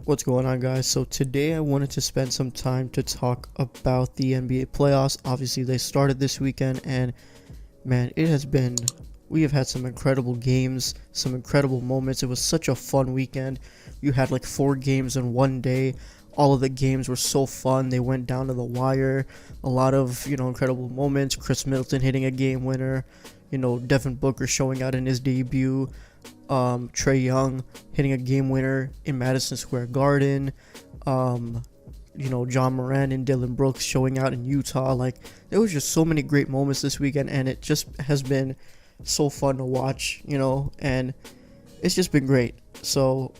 What's going on, guys? So today I wanted to spend some time to talk about the NBA playoffs. Obviously they started this weekend, and man, we have had some incredible games, some incredible moments. It was such a fun weekend. You had like 4 games in one day. All of the games were so fun. They went down to the wire. A lot of incredible moments. Chris Middleton hitting a game winner, Devin Booker showing out in his debut, Trae Young hitting a game winner in Madison Square Garden, John Moran and Dylan Brooks showing out in Utah. Like, there was just so many great moments this weekend, and it just has been so fun to watch, and it's just been great. So,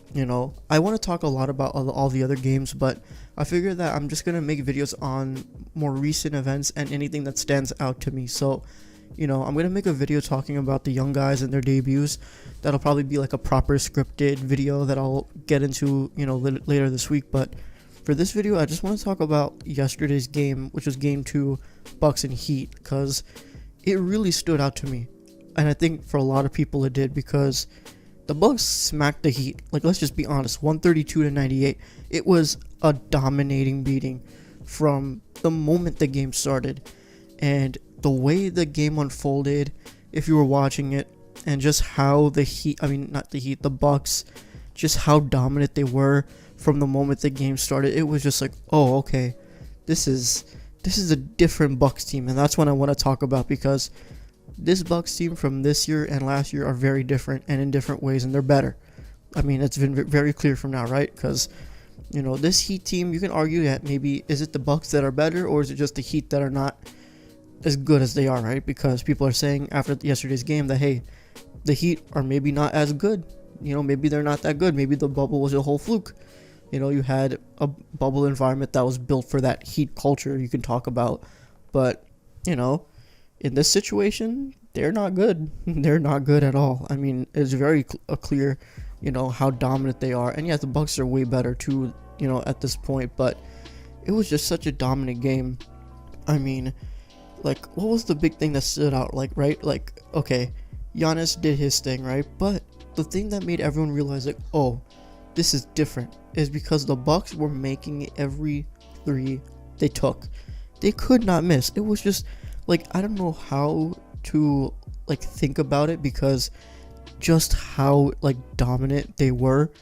I want to talk a lot about all the other games, but I figure that I'm just going to make videos on more recent events and anything that stands out to me. So, I'm going to make a video talking about the young guys and their debuts. That'll probably be like a proper scripted video that I'll get into, later this week. But for this video, I just want to talk about yesterday's game, which was game 2, Bucks and Heat, because it really stood out to me. And I think for a lot of people it did, because the Bucks smacked the Heat. Like, let's just be honest, 132-98. It was a dominating beating from the moment the game started. And the way the game unfolded, if you were watching it, and just how the Bucks, just how dominant they were from the moment the game started, it was just like, oh, okay, this is a different Bucks team. And that's what I want to talk about, because this Bucks team from this year and last year are very different, and in different ways, and they're better. I mean, it's been very clear from now, right? Because this Heat team, you can argue that maybe, is it the Bucks that are better, or is it just the Heat that are not as good as they are, right? Because people are saying after yesterday's game that, hey, the Heat are maybe not as good. Maybe they're not that good. Maybe the bubble was a whole fluke. You had a bubble environment that was built for that Heat culture you can talk about. But, in this situation, they're not good. They're not good at all. I mean, it's very clear, how dominant they are. And yeah, the Bucks are way better too, at this point. But it was just such a dominant game. I mean, like, what was the big thing that stood out? Like, right? Like, okay, Giannis did his thing, right? But the thing that made everyone realize, like, oh, this is different, is because the Bucks were making every three they took. They could not miss. It was just, like, I don't know how to, like, think about it, because just how, like, dominant they were.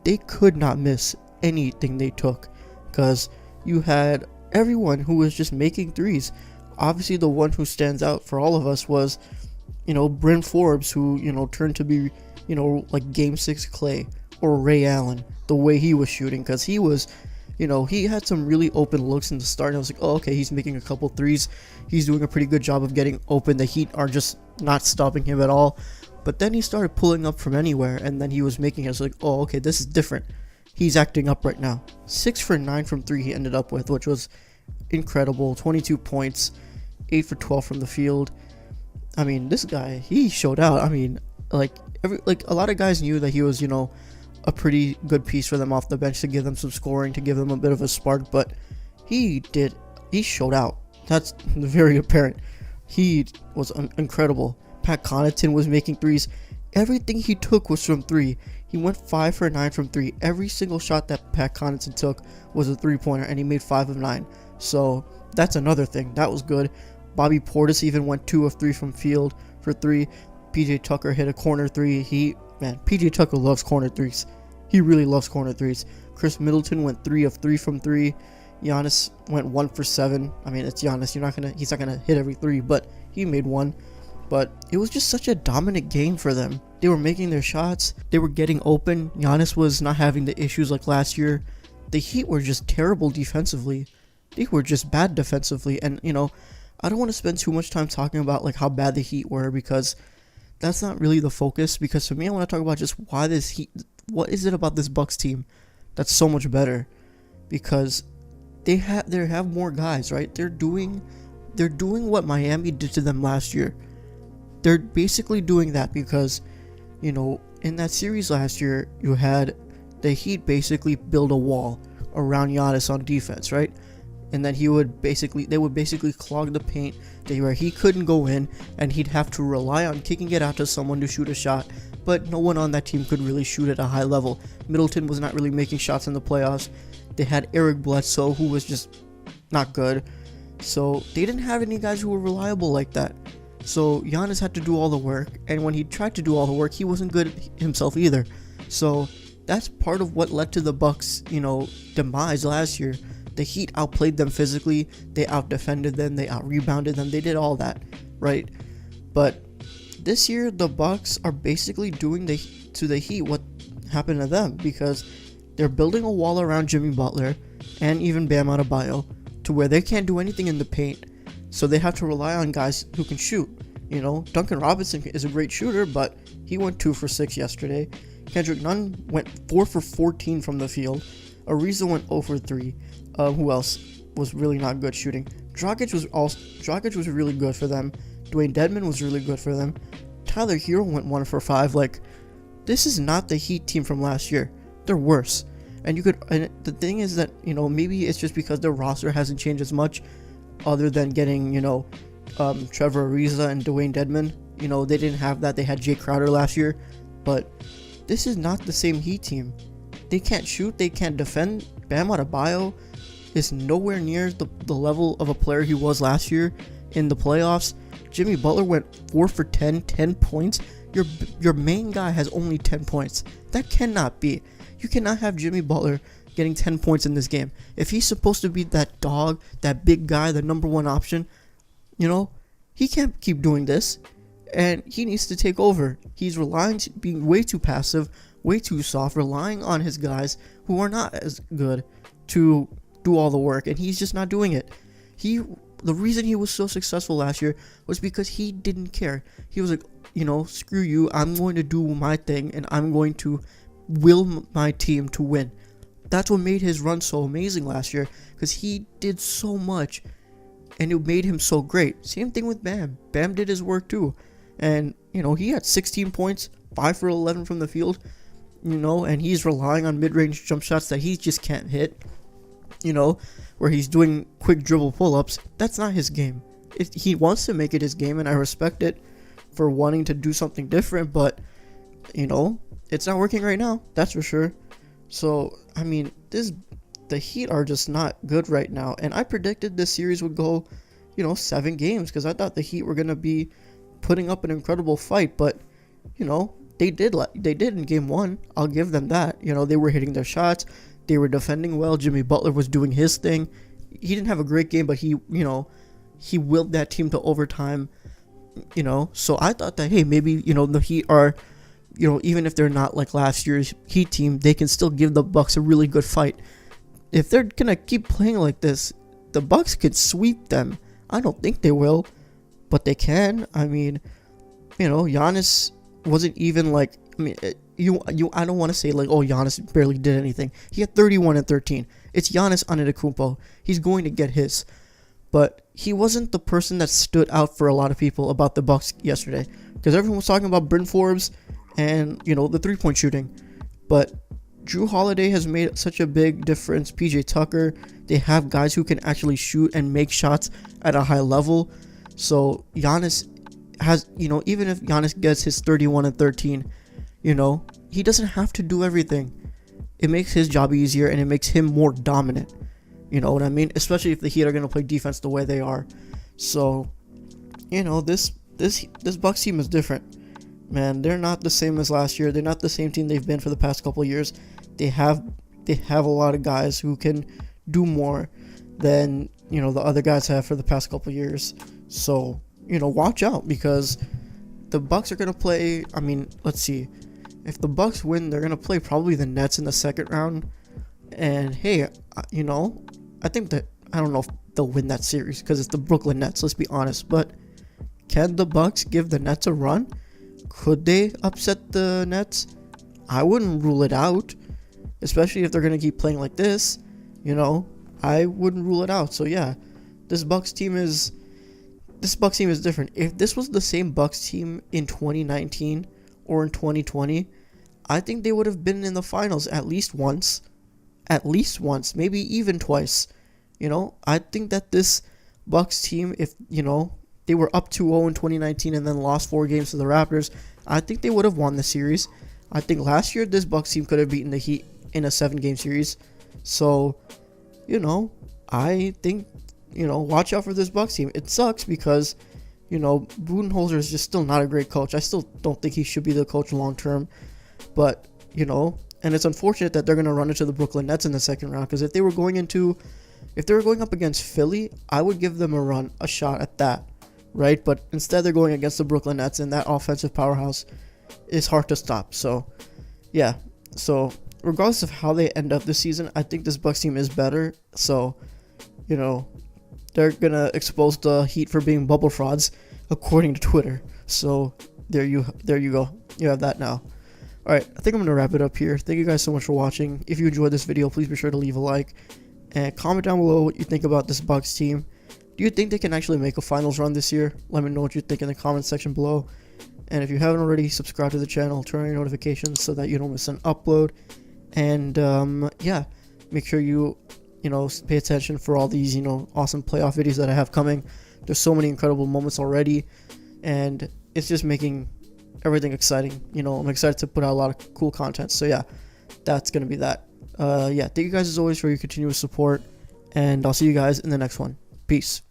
They could not miss anything they took, because you had everyone who was just making threes. Obviously, the one who stands out for all of us was, Bryn Forbes, who, turned to be, like Game 6 Clay, or Ray Allen, the way he was shooting, because he was, he had some really open looks in the start, and I was like, oh, okay, he's making a couple threes. He's doing a pretty good job of getting open. The Heat are just not stopping him at all. But then he started pulling up from anywhere, and then he was making it. I was like, oh, okay, this is different. He's acting up right now. 6 for 9 from 3 he ended up with, which was incredible. 22 points, 8 for 12 from the field. I mean, this guy, he showed out. I mean, a lot of guys knew that he was, a pretty good piece for them off the bench to give them some scoring, to give them a bit of a spark, but he showed out. That's very apparent. He was incredible. Pat Connaughton was making threes. Everything he took was from 3. He went 5 for 9 from 3. Every single shot that Pat Connaughton took was a 3-pointer, and he made 5 of 9. So that's another thing. That was good. Bobby Portis even went 2 of 3 from field for 3. PJ Tucker hit a corner 3. PJ Tucker loves corner 3s. He really loves corner 3s. Chris Middleton went 3 of 3 from 3. Giannis went 1 for 7. I mean, it's Giannis. He's not gonna hit every 3, but he made 1. But it was just such a dominant game for them. They were making their shots. They were getting open. Giannis was not having the issues like last year. The Heat were just terrible defensively. They were just bad defensively. And, I don't want to spend too much time talking about, like, how bad the Heat were, because that's not really the focus. Because for me, I want to talk about just why this Heat, what is it about this Bucks team that's so much better? Because they have more guys, right? They're doing what Miami did to them last year. They're basically doing that, because, in that series last year, you had the Heat basically build a wall around Giannis on defense, right? And then they would basically clog the paint where he couldn't go in, and he'd have to rely on kicking it out to someone to shoot a shot, but no one on that team could really shoot at a high level. Middleton was not really making shots in the playoffs. They had Eric Bledsoe, who was just not good. So they didn't have any guys who were reliable like that. So Giannis had to do all the work, and when he tried to do all the work, he wasn't good himself either. So that's part of what led to the Bucks, demise last year. The Heat outplayed them physically, they outdefended them, they outrebounded them, they did all that, right? But this year, the Bucks are basically doing to the Heat what happened to them, because they're building a wall around Jimmy Butler and even Bam Adebayo to where they can't do anything in the paint. So they have to rely on guys who can shoot. Duncan Robinson is a great shooter, but he went 2 for 6 yesterday. Kendrick Nunn went 4 for 14 from the field. Ariza went 0 for 3. Who else was really not good shooting? Dragic was really good for them. Dwayne Dedmon was really good for them. Tyler Hero went 1 for 5. This is not the Heat team from last year. They're worse. And the thing is that, maybe it's just because their roster hasn't changed as much, other than getting, Trevor Ariza and Dwayne Dedmon. They didn't have that. They had Jay Crowder last year. But this is not the same Heat team. They can't shoot. They can't defend. Bam Adebayo is nowhere near the level of a player he was last year in the playoffs. Jimmy Butler went 4 for 10 points. Your main guy has only 10 points. That cannot be. You cannot have Jimmy Butler getting 10 points in this game. If he's supposed to be that dog, that big guy, the number one option, he can't keep doing this, and he needs to take over. He's being way too passive, way too soft, relying on his guys who are not as good to do all the work, and he's just not doing it. The reason he was so successful last year was because he didn't care. He was like, screw you, I'm going to do my thing, and I'm going to will my team to win. That's what made his run so amazing last year, because he did so much, and it made him so great. Same thing with Bam. Bam did his work too, and he had 16 points, 5 for 11 from the field, and he's relying on mid-range jump shots that he just can't hit, where he's doing quick dribble pull-ups. That's not his game. He wants to make it his game, and I respect it for wanting to do something different, but it's not working right now, that's for sure. So the Heat are just not good right now, and I predicted this series would go 7 games, because I thought the Heat were going to be putting up an incredible fight, but they did in game 1. I'll give them that. They were hitting their shots, they were defending well, Jimmy Butler was doing his thing. He didn't have a great game, but he willed that team to overtime. So I thought that, hey, maybe the Heat are, even if they're not like last year's Heat team, they can still give the Bucks a really good fight. If they're gonna keep playing like this, the Bucks could sweep them. I don't think they will, but they can. Giannis wasn't even like, I don't want to say like, oh, Giannis barely did anything. He had 31 and 13. It's Giannis Antetokounmpo. He's going to get his. But he wasn't the person that stood out for a lot of people about the Bucks yesterday, because everyone was talking about Bryn Forbes and the 3-point shooting. But Drew Holiday has made such a big difference. PJ Tucker, they have guys who can actually shoot and make shots at a high level. So Giannis has, even if Giannis gets his 31 and 13, he doesn't have to do everything. It makes his job easier, and it makes him more dominant. You know what I mean? Especially if the Heat are going to play defense the way they are. So, this Bucks team is different. Man, they're not the same as last year. They're not the same team they've been for the past couple of years. They have a lot of guys who can do more than, the other guys have for the past couple of years. So, watch out, because the Bucks are going to play, let's see. If the Bucks win, they're going to play probably the Nets in the second round. And hey, I think that, I don't know if they'll win that series, because it's the Brooklyn Nets, let's be honest. But can the Bucks give the Nets a run? Could they upset the Nets? I wouldn't rule it out, especially if they're going to keep playing like this. I wouldn't rule it out. So yeah, this Bucks team is different. If this was the same Bucks team in 2019 or in 2020, I think they would have been in the finals at least once, maybe even twice. I think that this Bucks team, if they were up 2-0 in 2019 and then lost 4 games to the Raptors, I think they would have won the series. I think last year this Bucks team could have beaten the Heat in a 7-game series. So, I think, watch out for this Bucks team. It sucks because, Budenholzer is just still not a great coach. I still don't think he should be the coach long term. But, and it's unfortunate that they're going to run into the Brooklyn Nets in the second round, because if they were going up against Philly, I would give them a shot at that, right? But instead they're going against the Brooklyn Nets, and that offensive powerhouse is hard to stop. So, yeah. So, regardless of how they end up this season, I think this Bucks team is better. So, they're going to expose the Heat for being bubble frauds, according to Twitter. So, there you go. You have that now. Alright, I think I'm going to wrap it up here. Thank you guys so much for watching. If you enjoyed this video, please be sure to leave a like. And comment down below what you think about this Bucks team. Do you think they can actually make a finals run this year? Let me know what you think in the comment section below. And if you haven't already, subscribe to the channel, turn on your notifications so that you don't miss an upload. And yeah, make sure you pay attention for all these awesome playoff videos that I have coming. There's so many incredible moments already, and it's just making everything exciting. I'm excited to put out a lot of cool content. So yeah, that's gonna be that. Yeah, thank you guys as always for your continuous support, and I'll see you guys in the next one. Peace.